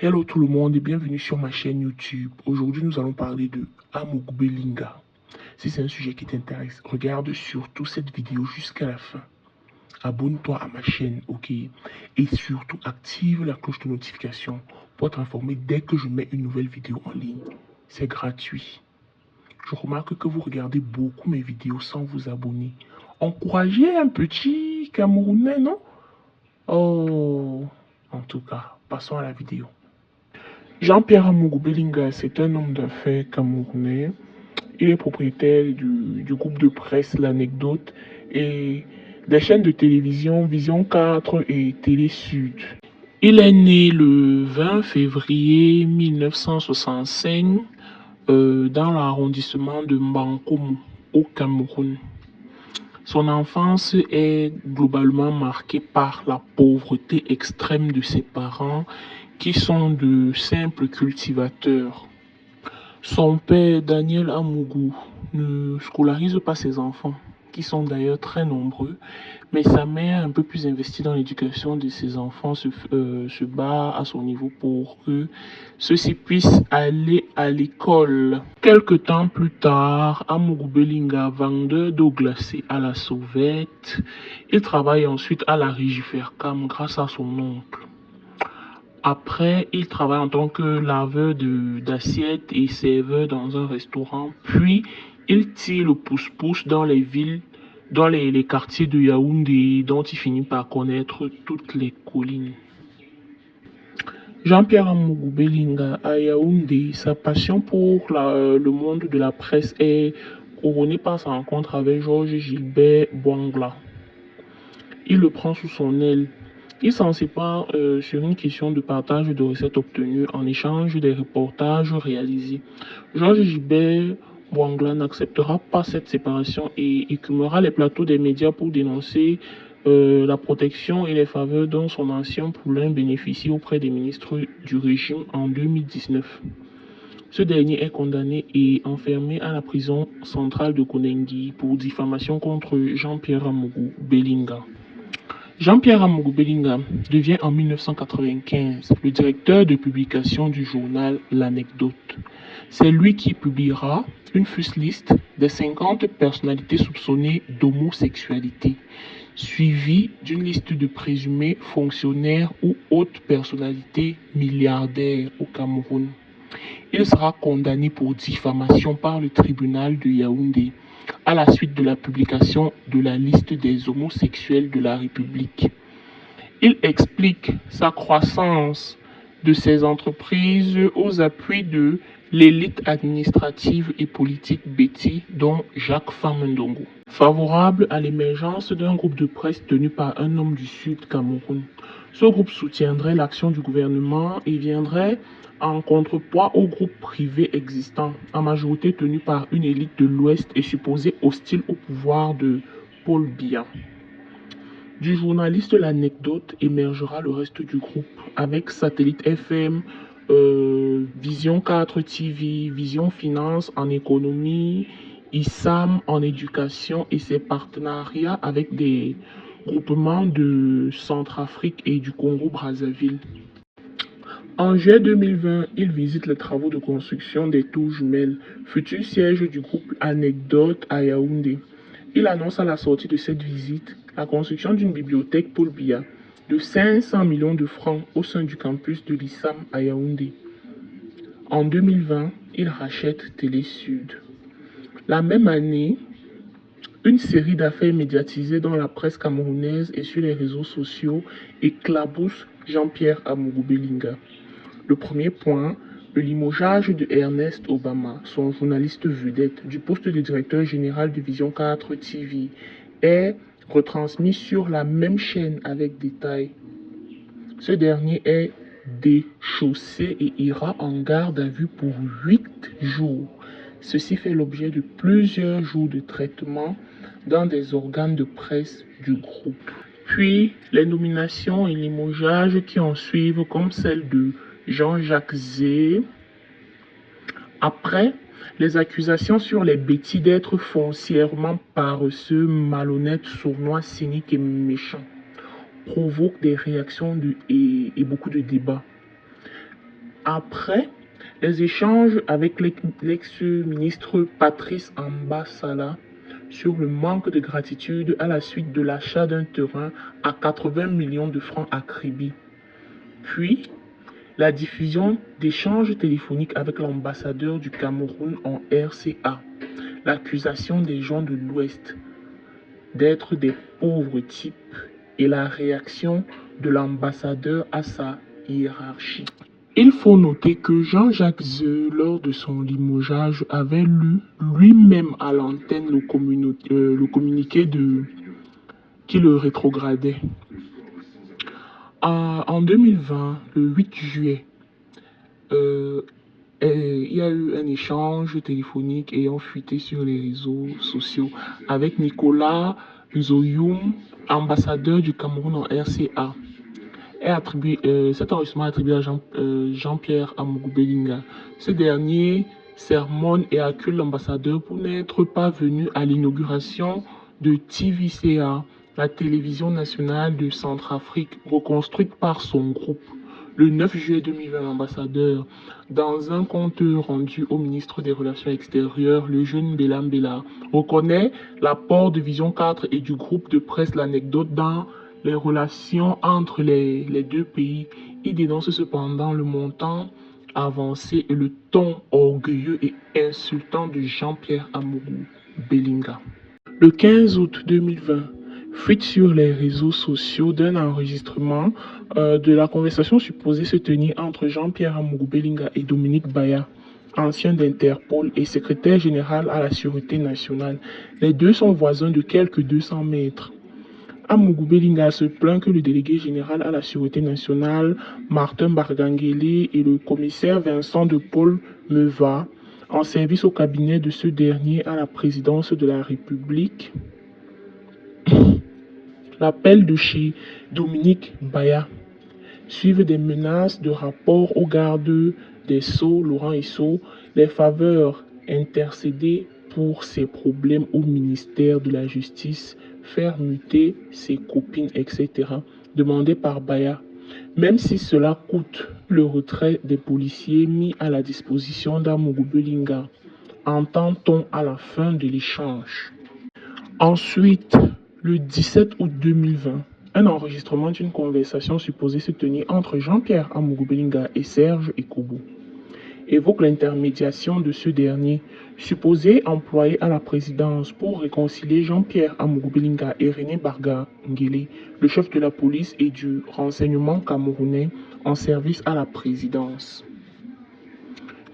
Hello tout le monde et bienvenue sur ma chaîne YouTube. Aujourd'hui, nous allons parler de Amogu Belinga. Si c'est un sujet qui t'intéresse, regarde surtout cette vidéo jusqu'à la fin. Abonne-toi à ma chaîne, ok? Et surtout, active la cloche de notification pour être informé dès que je mets une nouvelle vidéo en ligne. C'est gratuit. Je remarque que vous regardez beaucoup mes vidéos sans vous abonner. Encouragez un petit Camerounais, non? Oh, en tout cas, passons à la vidéo. Jean-Pierre Amogu Belinga, c'est un homme d'affaires camerounais. Il est propriétaire du groupe de presse L'Anecdote et des chaînes de télévision Vision 4 et Télé Sud. Il est né le 20 février 1965 dans l'arrondissement de Mbankomo, au Cameroun. Son enfance est globalement marquée par la pauvreté extrême de ses parents qui sont de simples cultivateurs. Son père, Daniel Amogu, ne scolarise pas ses enfants, qui sont d'ailleurs très nombreux, mais sa mère, un peu plus investie dans l'éducation de ses enfants, se bat à son niveau pour que ceux-ci puissent aller à l'école. Quelque temps plus tard, Amogu Belinga, vendeur d'eau glacée à la sauvette, il travaille ensuite à la Rigifercam grâce à son oncle. Après, il travaille en tant que laveur d'assiettes et serveur dans un restaurant. Puis, il tire le pouce-pouce dans les villes, dans les quartiers de Yaoundé, dont il finit par connaître toutes les collines. Jean-Pierre Amogu Belinga à Yaoundé, sa passion pour le monde de la presse est couronnée par sa rencontre avec Georges Gilbert Bouangla. Il le prend sous son aile. Il s'en sépare sur une question de partage de recettes obtenues en échange des reportages réalisés. Georges Gilbert Bouangla n'acceptera pas cette séparation et écumera les plateaux des médias pour dénoncer la protection et les faveurs dont son ancien poulain bénéficie auprès des ministres du régime en 2019. Ce dernier est condamné et enfermé à la prison centrale de Konengi pour diffamation contre Jean-Pierre Amogu Belinga. Jean-Pierre Amogu Belinga devient en 1995 le directeur de publication du journal L'Anecdote. C'est lui qui publiera une liste des 50 personnalités soupçonnées d'homosexualité, suivie d'une liste de présumés fonctionnaires ou autres personnalités milliardaires au Cameroun. Il sera condamné pour diffamation par le tribunal de Yaoundé à la suite de la publication de la liste des homosexuels de la République. Il explique sa croissance de ces entreprises aux appuis de l'élite administrative et politique Betty, dont Jacques Famendongo. Favorable à l'émergence d'un groupe de presse tenu par un homme du Sud Cameroun, ce groupe soutiendrait l'action du gouvernement et viendrait en contrepoids aux groupes privés existants, en majorité tenus par une élite de l'Ouest et supposée hostile au pouvoir de Paul Biya. Du journaliste L'Anecdote émergera le reste du groupe, avec Satellite FM, Vision 4 TV, Vision Finance en économie, ISAM en éducation et ses partenariats avec des groupements de Centrafrique et du Congo-Brazzaville. En juillet 2020, il visite les travaux de construction des tours jumelles, futur siège du groupe Anecdote à Yaoundé. Il annonce à la sortie de cette visite la construction d'une bibliothèque Paul Biya de 500 millions de francs au sein du campus de l'ISAM à Yaoundé. En 2020, il rachète Télé Sud. La même année, une série d'affaires médiatisées dans la presse camerounaise et sur les réseaux sociaux éclabousse Jean-Pierre Amogu Belinga. Le premier point, le limogeage de Ernest Obama, son journaliste vedette, du poste de directeur général de Vision 4 TV, est retransmis sur la même chaîne avec détail. Ce dernier est déchaussé et ira en garde à vue pour 8 jours. Ceci fait l'objet de plusieurs jours de traitement dans des organes de presse du groupe. Puis, les nominations et limogeages qui en suivent, comme celle de Jean-Jacques Zé. Après, les accusations sur les bêtises d'être foncièrement paresseux, malhonnêtes, sournois, cyniques et méchants provoquent des réactions et beaucoup de débats. Après les échanges avec l'ex-ministre Patrice Ambasala sur le manque de gratitude à la suite de l'achat d'un terrain à 80 millions de francs à Kribi. Puis, la diffusion d'échanges téléphoniques avec l'ambassadeur du Cameroun en RCA. L'accusation des gens de l'Ouest d'être des pauvres types et la réaction de l'ambassadeur à sa hiérarchie. Il faut noter que Jean-Jacques Zeu, lors de son limogeage, avait lu lui-même à l'antenne le communiqué qui le rétrogradait. En 2020, le 8 juillet, il y a eu un échange téléphonique ayant fuité sur les réseaux sociaux avec Nicolas Zoyoum, ambassadeur du Cameroun en RCA. Cet enregistrement est attribué à Jean-Pierre Amougou Belinga. Ce dernier sermonne et accuse l'ambassadeur pour n'être pas venu à l'inauguration de TVCA, la télévision nationale de Centrafrique, reconstruite par son groupe. Le 9 juillet 2020, l'ambassadeur, dans un compte rendu au ministre des Relations extérieures, le jeune Bélam Béla, reconnaît l'apport de Vision 4 et du groupe de presse L'Anecdote dans les relations entre les deux pays. Il dénonce cependant le montant avancé et le ton orgueilleux et insultant de Jean-Pierre Amougou Belinga. Le 15 août 2020, fuite sur les réseaux sociaux d'un enregistrement de la conversation supposée se tenir entre Jean-Pierre Amougou Belinga et Dominique Baya, ancien d'Interpol et secrétaire général à la Sûreté nationale. Les deux sont voisins de quelques 200 mètres. Amougou Belinga se plaint que le délégué général à la Sûreté nationale, Martin Barganguele, et le commissaire Vincent de Paul Meva, en service au cabinet de ce dernier à la présidence de la République, l'appel de chez Dominique Baya, suivent des menaces de rapport au garde des Sceaux, Laurent Issou, les faveurs intercédées pour ses problèmes au ministère de la Justice, faire muter ses copines, etc., demandé par Baya, même si cela coûte le retrait des policiers mis à la disposition d'Amougou Belinga, entend-on à la fin de l'échange. Ensuite, le 17 août 2020, un enregistrement d'une conversation supposée se tenir entre Jean-Pierre Amougou Belinga et Serge Ekobo évoque l'intermédiation de ce dernier, supposé employé à la présidence pour réconcilier Jean-Pierre Amougou Belinga et René Barganguele, le chef de la police et du renseignement camerounais en service à la présidence.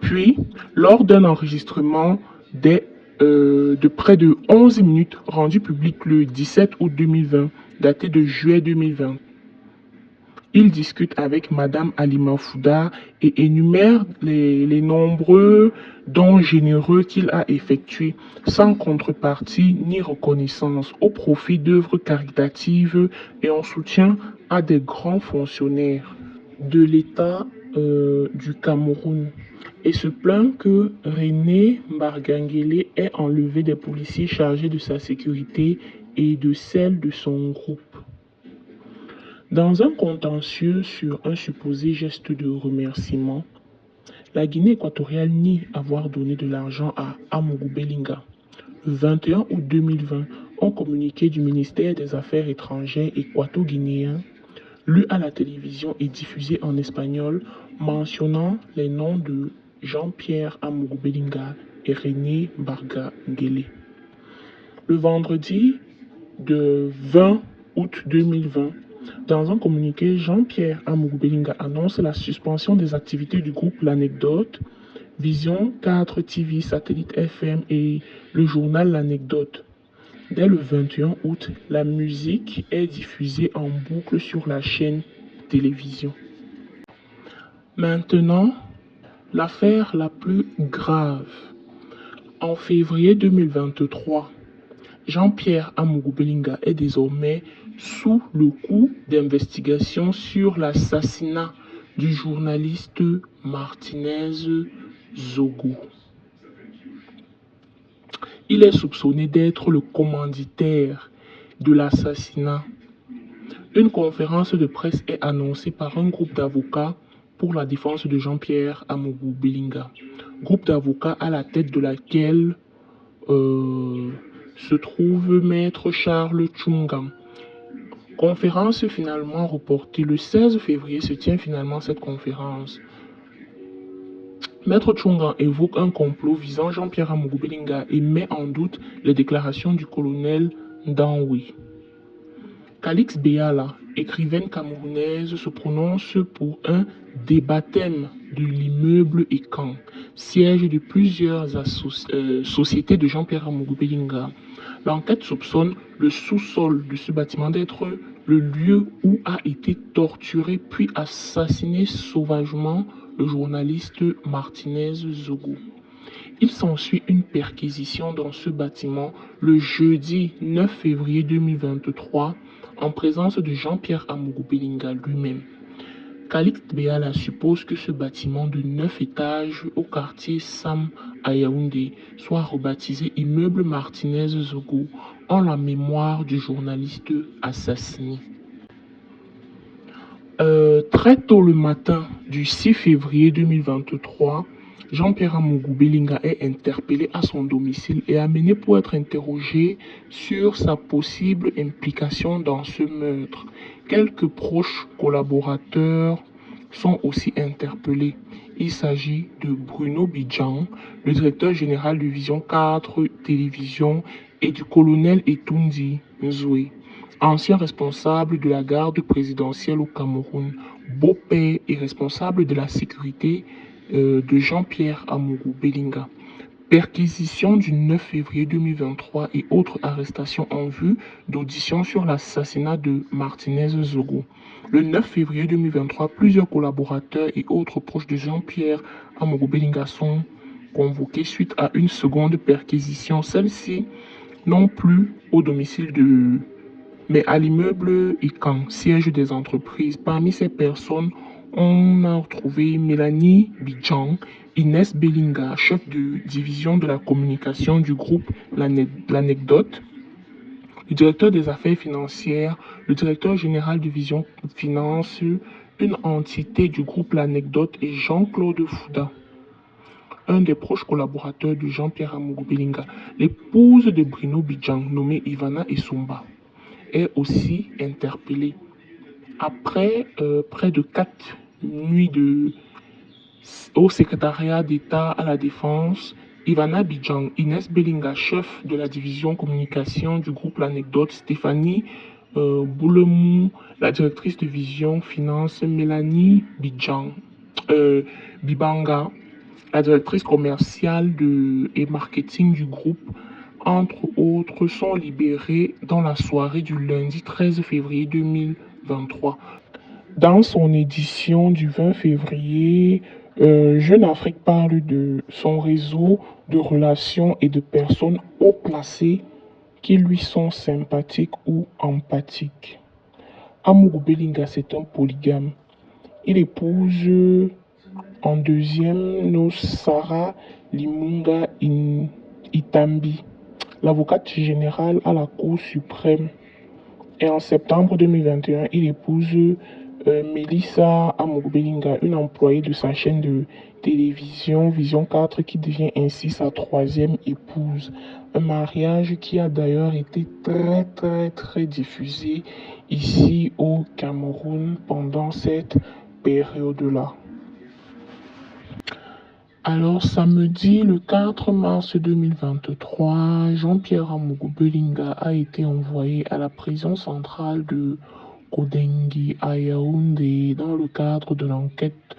Puis, lors d'un enregistrement de près de 11 minutes rendu public le 17 août 2020, daté de juillet 2020, il discute avec Madame Halima Fouda et énumère les nombreux dons généreux qu'il a effectués sans contrepartie ni reconnaissance au profit d'œuvres caritatives et en soutien à des grands fonctionnaires de l'État du Cameroun et se plaint que René Barganguele ait enlevé des policiers chargés de sa sécurité et de celle de son groupe. Dans un contentieux sur un supposé geste de remerciement, la Guinée équatoriale nie avoir donné de l'argent à Amougou Belinga. Le 21 août 2020, un communiqué du ministère des Affaires étrangères équato-guinéen, lu à la télévision et diffusé en espagnol, mentionnant les noms de Jean-Pierre Amougou Belinga et René Barganguele. Le vendredi de 20 août 2020, dans un communiqué, Jean-Pierre Amougou Belinga annonce la suspension des activités du groupe L'Anecdote, Vision 4 TV, Satellite FM et le journal L'Anecdote. Dès le 21 août, la musique est diffusée en boucle sur la chaîne télévision. Maintenant, l'affaire la plus grave. En février 2023, Jean-Pierre Amougou Belinga est désormais sous le coup d'investigation sur l'assassinat du journaliste Martinez Zogo. Il est soupçonné d'être le commanditaire de l'assassinat. Une conférence de presse est annoncée par un groupe d'avocats pour la défense de Jean-Pierre Amougou Belinga. Groupe d'avocats à la tête de laquelle se trouve Maître Charles Tchunga. Conférence finalement reportée le 16 février se tient finalement cette conférence. Maître Tchunga évoque un complot visant Jean-Pierre Amougou Belinga et met en doute les déclarations du colonel Danwi. Calix Béala, écrivaine camerounaise, se prononce pour un débaptême de l'immeuble Ekan, siège de plusieurs sociétés de Jean-Pierre Amougou Belinga. L'enquête soupçonne le sous-sol de ce bâtiment d'être le lieu où a été torturé puis assassiné sauvagement le journaliste Martinez Zogo. Il s'ensuit une perquisition dans ce bâtiment le jeudi 9 février 2023 en présence de Jean-Pierre Amougou Belinga lui-même. Calix Béala suppose que ce bâtiment de 9 étages au quartier Sam à Yaoundé soit rebaptisé immeuble Martinez Zogo en la mémoire du journaliste assassiné. Très tôt le matin du 6 février 2023, Jean-Pierre Amougou Belinga est interpellé à son domicile et amené pour être interrogé sur sa possible implication dans ce meurtre. Quelques proches collaborateurs sont aussi interpellés. Il s'agit de Bruno Bidjan, le directeur général de Vision 4 Télévision, et du colonel Etundi Nzoué, ancien responsable de la garde présidentielle au Cameroun, beau-père et responsable de la sécurité de Jean-Pierre Amougou Belinga. Perquisition du 9 février 2023 et autres arrestations en vue d'audition sur l'assassinat de Martinez Zogo. Le 9 février 2023, plusieurs collaborateurs et autres proches de Jean-Pierre Amougou Belinga sont convoqués suite à une seconde perquisition. Celle-ci non plus au domicile mais à l'immeuble Ican, siège des entreprises. Parmi ces personnes, on a retrouvé Mélanie Bidjan, Inès Belinga, chef de division de la communication du groupe L'Anecdote, le directeur des affaires financières, le directeur général de Vision Finance, une entité du groupe L'Anecdote et Jean-Claude Fouda, un des proches collaborateurs de Jean-Pierre Amougou Belinga. L'épouse de Bruno Bidjan, nommée Ivana Essumba, est aussi interpellée. Après près de 4 nuits au secrétariat d'État à la Défense, Ivana Bidjan, Inès Belinga, chef de la division communication du groupe L'Anecdote, Stéphanie Boulemou, la directrice de Vision Finance, Mélanie Bibanga, la directrice commerciale et marketing du groupe, entre autres, sont libérés dans la soirée du lundi 13 février 2023. Dans son édition du 20 février, Jeune Afrique parle de son réseau de relations et de personnes haut placées qui lui sont sympathiques ou empathiques. Amougou Belinga, c'est un polygame. Il épouse en deuxième noce Sarah Limunga Itambi, l'avocate générale à la Cour suprême. Et en septembre 2021, il épouse Melissa Amougou Belinga, une employée de sa chaîne de télévision Vision 4, qui devient ainsi sa troisième épouse. Un mariage qui a d'ailleurs été très diffusé ici au Cameroun pendant cette période-là. Alors, samedi, le 4 mars 2023, Jean-Pierre Amougou Belinga a été envoyé à la prison centrale de Kodengi à Yaoundé dans le cadre de l'enquête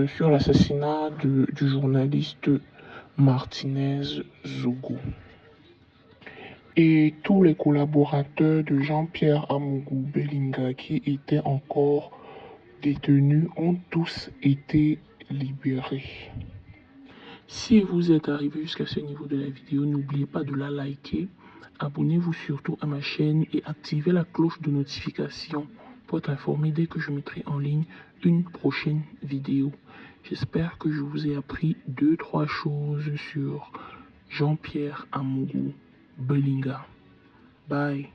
sur l'assassinat du journaliste Martinez Zogo. Et tous les collaborateurs de Jean-Pierre Amougou Belinga qui étaient encore détenus ont tous été libérés. Si vous êtes arrivé jusqu'à ce niveau de la vidéo, n'oubliez pas de la liker, abonnez-vous surtout à ma chaîne et activez la cloche de notification pour être informé dès que je mettrai en ligne une prochaine vidéo. J'espère que je vous ai appris 2-3 choses sur Jean-Pierre Amougou Belinga. Bye.